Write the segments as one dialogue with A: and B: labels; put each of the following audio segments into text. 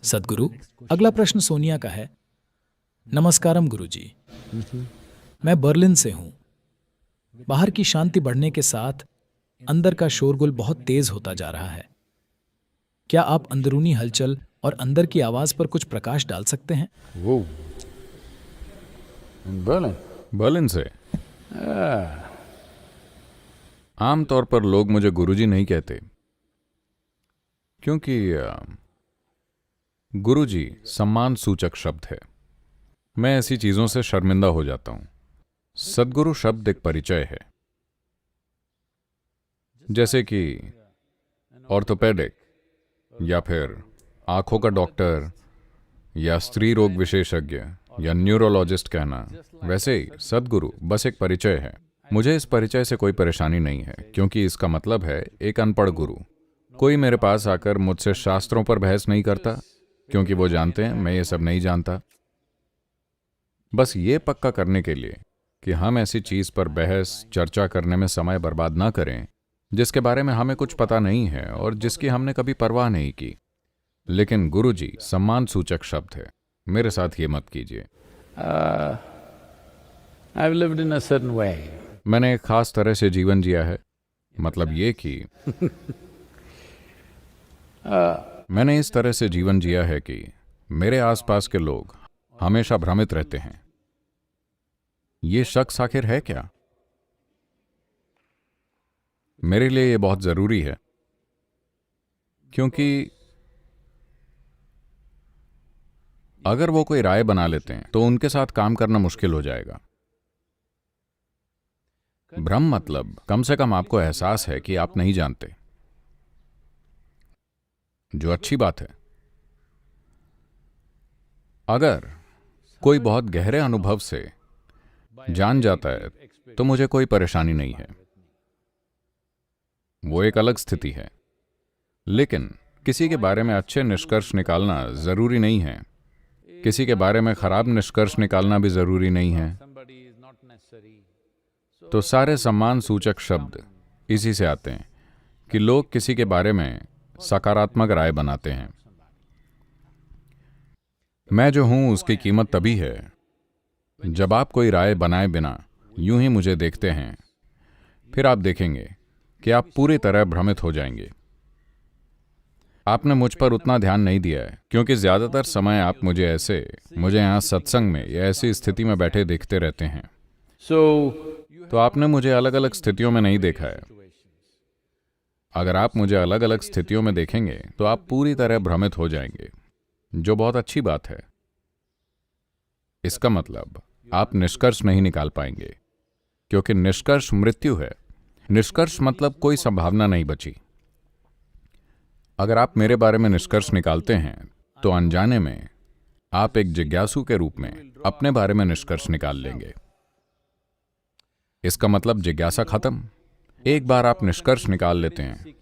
A: सद्गुरु, अगला प्रश्न सोनिया का है। नमस्कारम गुरुजी, मैं बर्लिन से हूँ। बाहर की शांति बढ़ने के साथ अंदर का शोरगुल बहुत तेज होता जा रहा है। क्या आप अंदरूनी हलचल और अंदर की आवाज पर कुछ प्रकाश डाल सकते हैं?
B: वो बर्लिन
C: बर्लिन से। आमतौर पर लोग मुझे गुरुजी नहीं कहते, क्योंकि गुरुजी सम्मान सूचक शब्द है। मैं ऐसी चीजों से शर्मिंदा हो जाता हूं। सद्गुरु शब्द एक परिचय है, जैसे कि ऑर्थोपेडिक या फिर आंखों का डॉक्टर या स्त्री रोग विशेषज्ञ या न्यूरोलॉजिस्ट कहना। वैसे ही सद्गुरु बस एक परिचय है। मुझे इस परिचय से कोई परेशानी नहीं है, क्योंकि इसका मतलब है एक अनपढ़ गुरु। कोई मेरे पास आकर मुझसे शास्त्रों पर बहस नहीं करता, क्योंकि वो जानते हैं मैं ये सब नहीं जानता। बस ये पक्का करने के लिए कि हम ऐसी चीज पर बहस चर्चा करने में समय बर्बाद ना करें जिसके बारे में हमें कुछ पता नहीं है और जिसकी हमने कभी परवाह नहीं की। लेकिन गुरुजी सम्मान सूचक शब्द है, मेरे साथ ये मत कीजिए।
B: I've lived in a certain way.
C: मैंने एक खास तरह से जीवन जिया है, मतलब ये कि मैंने इस तरह से जीवन जिया है कि मेरे आसपास के लोग हमेशा भ्रमित रहते हैं। ये शख्स आखिर है क्या? मेरे लिए ये बहुत जरूरी है, क्योंकि अगर वो कोई राय बना लेते हैं तो उनके साथ काम करना मुश्किल हो जाएगा। भ्रम मतलब कम से कम आपको एहसास है कि आप नहीं जानते, जो अच्छी बात है। अगर कोई बहुत गहरे अनुभव से जान जाता है तो मुझे कोई परेशानी नहीं है, वो एक अलग स्थिति है। लेकिन किसी के बारे में अच्छे निष्कर्ष निकालना जरूरी नहीं है, किसी के बारे में खराब निष्कर्ष निकालना भी जरूरी नहीं है। तो सारे सम्मान सूचक शब्द इसी से आते हैं कि लोग किसी के बारे में सकारात्मक राय बनाते हैं। मैं जो हूं उसकी कीमत तभी है जब आप कोई राय बनाए बिना यूं ही मुझे देखते हैं, फिर आप देखेंगे कि आप पूरी तरह भ्रमित हो जाएंगे। आपने मुझ पर उतना ध्यान नहीं दिया है, क्योंकि ज्यादातर समय आप मुझे यहां सत्संग में या ऐसी स्थिति में बैठे देखते रहते हैं। तो आपने मुझे अलग अलग स्थितियों में नहीं देखा है। अगर आप मुझे अलग अलग स्थितियों में देखेंगे तो आप पूरी तरह भ्रमित हो जाएंगे, जो बहुत अच्छी बात है। इसका मतलब आप निष्कर्ष नहीं निकाल पाएंगे, क्योंकि निष्कर्ष मृत्यु है। निष्कर्ष मतलब कोई संभावना नहीं बची। अगर आप मेरे बारे में निष्कर्ष निकालते हैं तो अनजाने में आप एक जिज्ञासु के रूप में अपने बारे में निष्कर्ष निकाल लेंगे। इसका मतलब जिज्ञासा खत्म। एक बार आप निष्कर्ष निकाल लेते हैं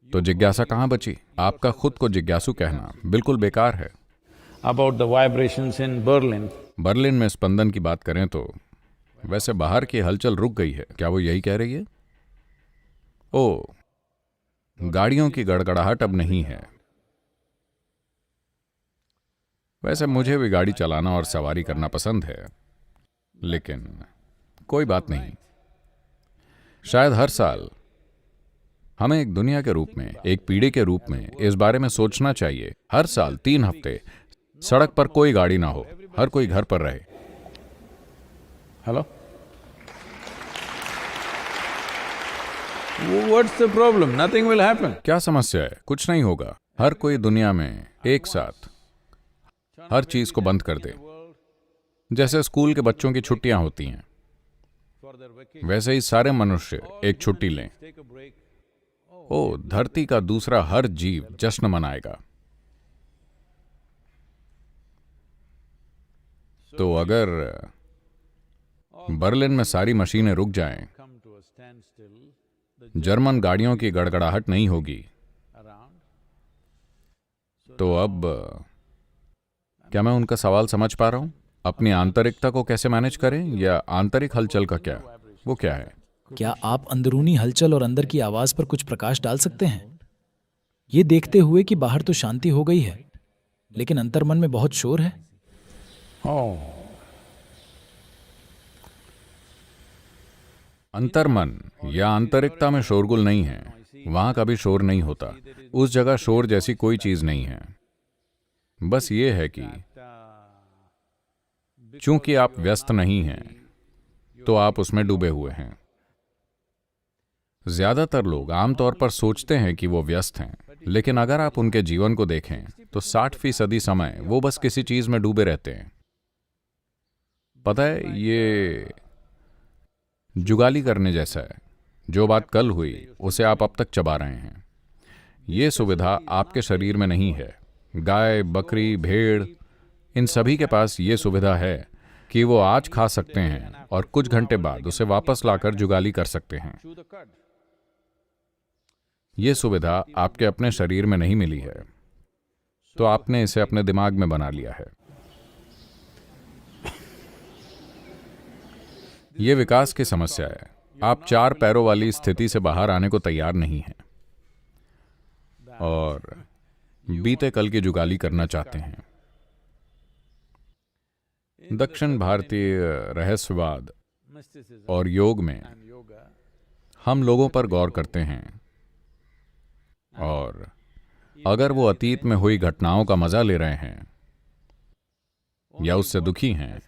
C: तो जिज्ञासा कहां बची? आपका खुद को जिज्ञासु कहना बिल्कुल बेकार है।
B: About the vibrations in Berlin.
C: Berlin में स्पंदन की बात करें तो वैसे बाहर की हलचल रुक गई है, क्या वो यही कह रही है? ओ, गाड़ियों की गड़गड़ाहट अब नहीं है। वैसे मुझे भी गाड़ी चलाना और सवारी करना पसंद है, लेकिन कोई बात नहीं। शायद हर साल हमें एक दुनिया के रूप में, एक पीढ़ी के रूप में इस बारे में सोचना चाहिए। हर साल 3 हफ्ते सड़क पर कोई गाड़ी ना हो, हर कोई घर पर रहे।
B: Hello? What's the problem? Nothing will happen.
C: क्या समस्या है? कुछ नहीं होगा। हर कोई दुनिया में एक साथ हर चीज को बंद कर दे। जैसे स्कूल के बच्चों की छुट्टियां होती हैं, वैसे ही सारे मनुष्य एक छुट्टी लें। ओ, धरती का दूसरा हर जीव जश्न मनाएगा। तो अगर बर्लिन में सारी मशीनें रुक जाएं, जर्मन गाड़ियों की गड़गड़ाहट नहीं होगी, तो अब क्या मैं उनका सवाल समझ पा रहा हूं? अपनी आंतरिकता को कैसे मैनेज करें, या आंतरिक हलचल का क्या, वो क्या है?
A: क्या आप अंदरूनी हलचल और अंदर की आवाज पर कुछ प्रकाश डाल सकते हैं? ये देखते हुए कि बाहर तो शांति हो गई है, लेकिन अंतर्मन में बहुत शोर है।
B: Oh,
C: अंतर्मन या आंतरिकता में शोरगुल नहीं है, वहां कभी शोर नहीं होता। उस जगह शोर जैसी कोई चीज नहीं है। बस ये है कि चूंकि आप व्यस्त नहीं हैं, तो आप उसमें डूबे हुए हैं। ज्यादातर लोग आमतौर पर सोचते हैं कि वो व्यस्त हैं, लेकिन अगर आप उनके जीवन को देखें तो 60% समय वो बस किसी चीज में डूबे रहते हैं। पता है, ये जुगाली करने जैसा है। जो बात कल हुई उसे आप अब तक चबा रहे हैं। ये सुविधा आपके शरीर में नहीं है। गाय, बकरी, भेड़, इन सभी के पास ये सुविधा है कि वो आज खा सकते हैं और कुछ घंटे बाद उसे वापस लाकर जुगाली कर सकते हैं। ये सुविधा आपके अपने शरीर में नहीं मिली है, तो आपने इसे अपने दिमाग में बना लिया है। ये विकास की समस्या है। आप 4 पैरों वाली स्थिति से बाहर आने को तैयार नहीं हैं और बीते कल की जुगाली करना चाहते हैं। दक्षिण भारतीय रहस्यवाद और योग में हम लोगों पर गौर करते हैं, और अगर वो अतीत में हुई घटनाओं का मजा ले रहे हैं या उससे दुखी हैं,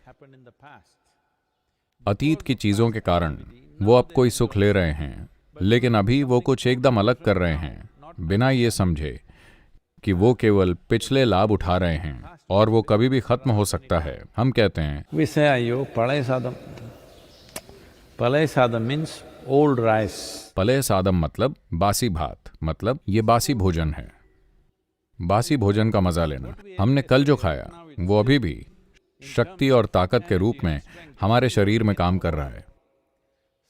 C: अतीत की चीजों के कारण वो अब कोई सुख ले रहे हैं, लेकिन अभी वो कुछ एकदम अलग कर रहे हैं, बिना ये समझे कि वो केवल पिछले लाभ उठा रहे हैं और वो कभी भी खत्म हो सकता है। हम कहते हैं
B: we say, "Ayyo, palay sadam." Palay sadam means old rice.
C: पलय सादम मतलब बासी भात, मतलब ये बासी भोजन है। बासी भोजन का मजा लेना। हमने कल जो खाया वो अभी भी शक्ति और ताकत के रूप में हमारे शरीर में काम कर रहा है।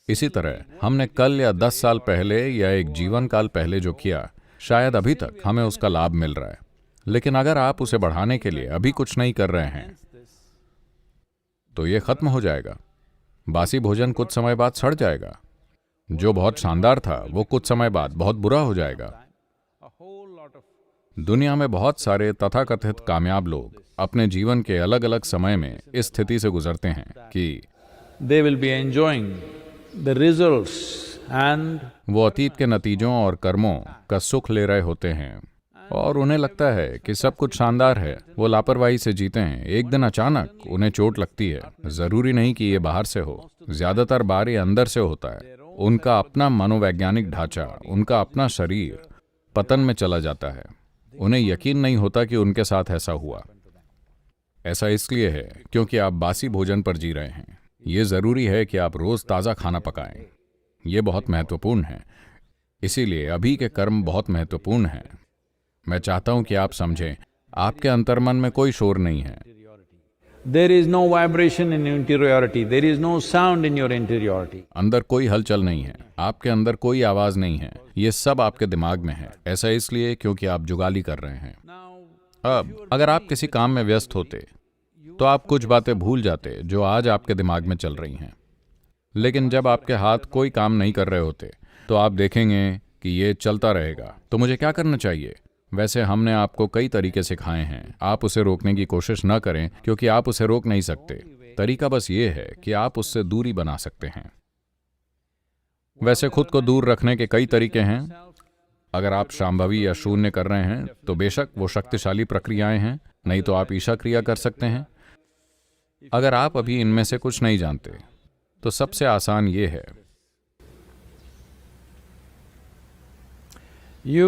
C: इसी तरह हमने कल या 10 साल पहले या एक जीवन काल पहले जो किया, शायद अभी तक हमें उसका लाभ मिल रहा है, लेकिन अगर आप उसे बढ़ाने के लिए अभी कुछ नहीं कर रहे हैं तो ये खत्म हो जाएगा। बासी भोजन कुछ समय बाद सड़ जाएगा। जो बहुत शानदार था वो कुछ समय बाद बहुत बुरा हो जाएगा। दुनिया में बहुत सारे तथाकथित कामयाब लोग अपने जीवन के अलग अलग समय में इस स्थिति से गुजरते हैं कि
B: They will be enjoying the results and
C: वो अतीत के नतीजों और कर्मों का सुख ले रहे होते हैं और उन्हें लगता है कि सब कुछ शानदार है। वो लापरवाही से जीते हैं। एक दिन अचानक उन्हें चोट लगती है। जरूरी नहीं कि ये बाहर से हो, ज्यादातर बार ये अंदर से होता है। उनका अपना मनोवैज्ञानिक ढांचा, उनका अपना शरीर पतन में चला जाता है। उन्हें यकीन नहीं होता कि उनके साथ ऐसा हुआ। ऐसा इसलिए है क्योंकि आप बासी भोजन पर जी रहे हैं। ये जरूरी है कि आप रोज ताज़ा खाना पकाएं। ये बहुत महत्वपूर्ण है। इसीलिए अभी के कर्म बहुत महत्वपूर्ण हैं। मैं चाहता हूं कि आप समझें, आपके अंतर्मन में कोई शोर नहीं है।
B: there is no vibration in interiority, there is no sound in your interiority.
C: अंदर कोई हलचल नहीं है, आपके अंदर कोई आवाज नहीं है। ये सब आपके दिमाग में है। ऐसा इसलिए क्योंकि आप जुगाली कर रहे हैं। अब अगर आप किसी काम में व्यस्त होते तो आप कुछ बातें भूल जाते जो आज आपके दिमाग में चल रही हैं। लेकिन जब आपके हाथ कोई काम नहीं कर रहे होते तो आप देखेंगे कि ये चलता रहेगा। तो मुझे क्या करना चाहिए? वैसे हमने आपको कई तरीके सिखाए हैं। आप उसे रोकने की कोशिश न करें क्योंकि आप उसे रोक नहीं सकते। तरीका बस ये है कि आप उससे दूरी बना सकते हैं। वैसे खुद को दूर रखने के कई तरीके हैं। अगर आप शांभवी या शून्य कर रहे हैं तो बेशक वो शक्तिशाली प्रक्रियाएं हैं, नहीं तो आप ईशा क्रिया कर सकते हैं। अगर आप अभी इनमें से कुछ नहीं जानते तो सबसे आसान ये है,
B: You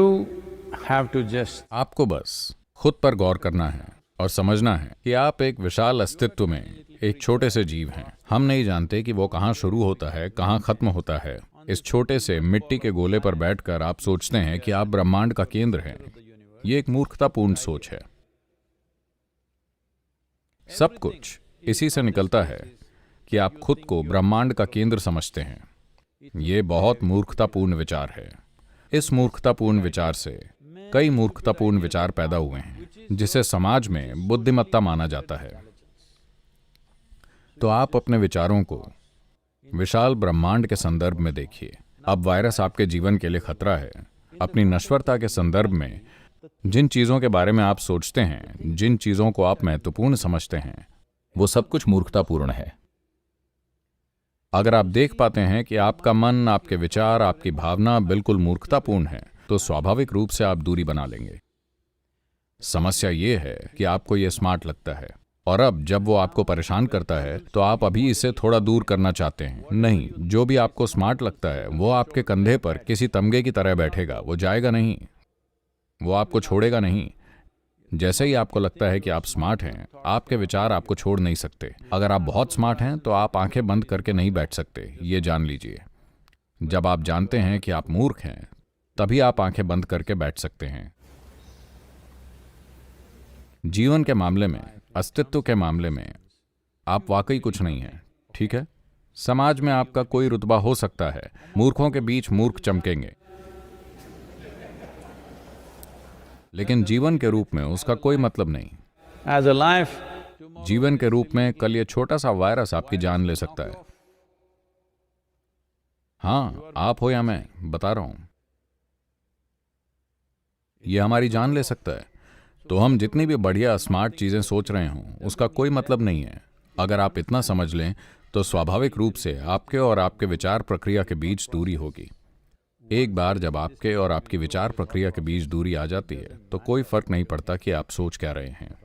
B: have to just
C: आपको बस खुद पर गौर करना है और समझना है कि आप एक विशाल अस्तित्व में एक छोटे से जीव हैं। हम नहीं जानते कि वो कहाँ शुरू होता है, कहाँ खत्म होता है। इस छोटे से मिट्टी के गोले पर बैठकर आप सोचते हैं कि आप ब्रह्मांड का केंद्र हैं। ये एक मूर्खतापूर्ण सोच है। सब कुछ इसी से निकलता है कि आप खुद को ब्रह्मांड का केंद्र समझते हैं। ये बहुत मूर्खतापूर्ण विचार है। इस मूर्खतापूर्ण विचार से कई मूर्खतापूर्ण विचार पैदा हुए हैं, जिसे समाज में बुद्धिमत्ता माना जाता है। तो आप अपने विचारों को विशाल ब्रह्मांड के संदर्भ में देखिए। अब वायरस आपके जीवन के लिए खतरा है। अपनी नश्वरता के संदर्भ में जिन चीजों के बारे में आप सोचते हैं, जिन चीजों को आप महत्वपूर्ण समझते हैं,
D: वो सब कुछ मूर्खतापूर्ण है।
C: अगर आप देख पाते हैं कि आपका मन, आपके विचार, आपकी भावना बिल्कुल मूर्खतापूर्ण है, तो स्वाभाविक रूप से आप दूरी बना लेंगे। समस्या ये है कि आपको ये स्मार्ट लगता है, और अब जब वो आपको परेशान करता है तो आप अभी इसे थोड़ा दूर करना चाहते हैं। नहीं, जो भी आपको स्मार्ट लगता है वो आपके कंधे पर किसी तमगे की तरह बैठेगा, वो जाएगा नहीं, वो आपको छोड़ेगा नहीं। जैसे ही आपको लगता है कि आप स्मार्ट हैं, आपके विचार आपको छोड़ नहीं सकते। अगर आप बहुत स्मार्ट हैं तो आप आंखें बंद करके नहीं बैठ सकते, ये जान लीजिए। जब आप जानते हैं कि आप मूर्ख हैं, तभी आप आंखें बंद करके बैठ सकते हैं। जीवन के मामले में, अस्तित्व के मामले में आप वाकई कुछ नहीं हैं, ठीक है? समाज में आपका कोई रुतबा हो सकता है, मूर्खों के बीच मूर्ख चमकेंगे, लेकिन जीवन के रूप में उसका कोई मतलब नहीं।
B: As a life,
C: जीवन के रूप में कल ये छोटा सा वायरस आपकी जान ले सकता है। हाँ, आप हो या मैं, बता रहा हूं, ये हमारी जान ले सकता है। तो हम जितनी भी बढ़िया स्मार्ट चीजें सोच रहे हों, उसका कोई मतलब नहीं है। अगर आप इतना समझ लें तो स्वाभाविक रूप से आपके और आपके विचार प्रक्रिया के बीच दूरी होगी। एक बार जब आपके और आपकी विचार प्रक्रिया के बीच दूरी आ जाती है तो कोई फर्क नहीं पड़ता कि आप सोच क्या रहे हैं।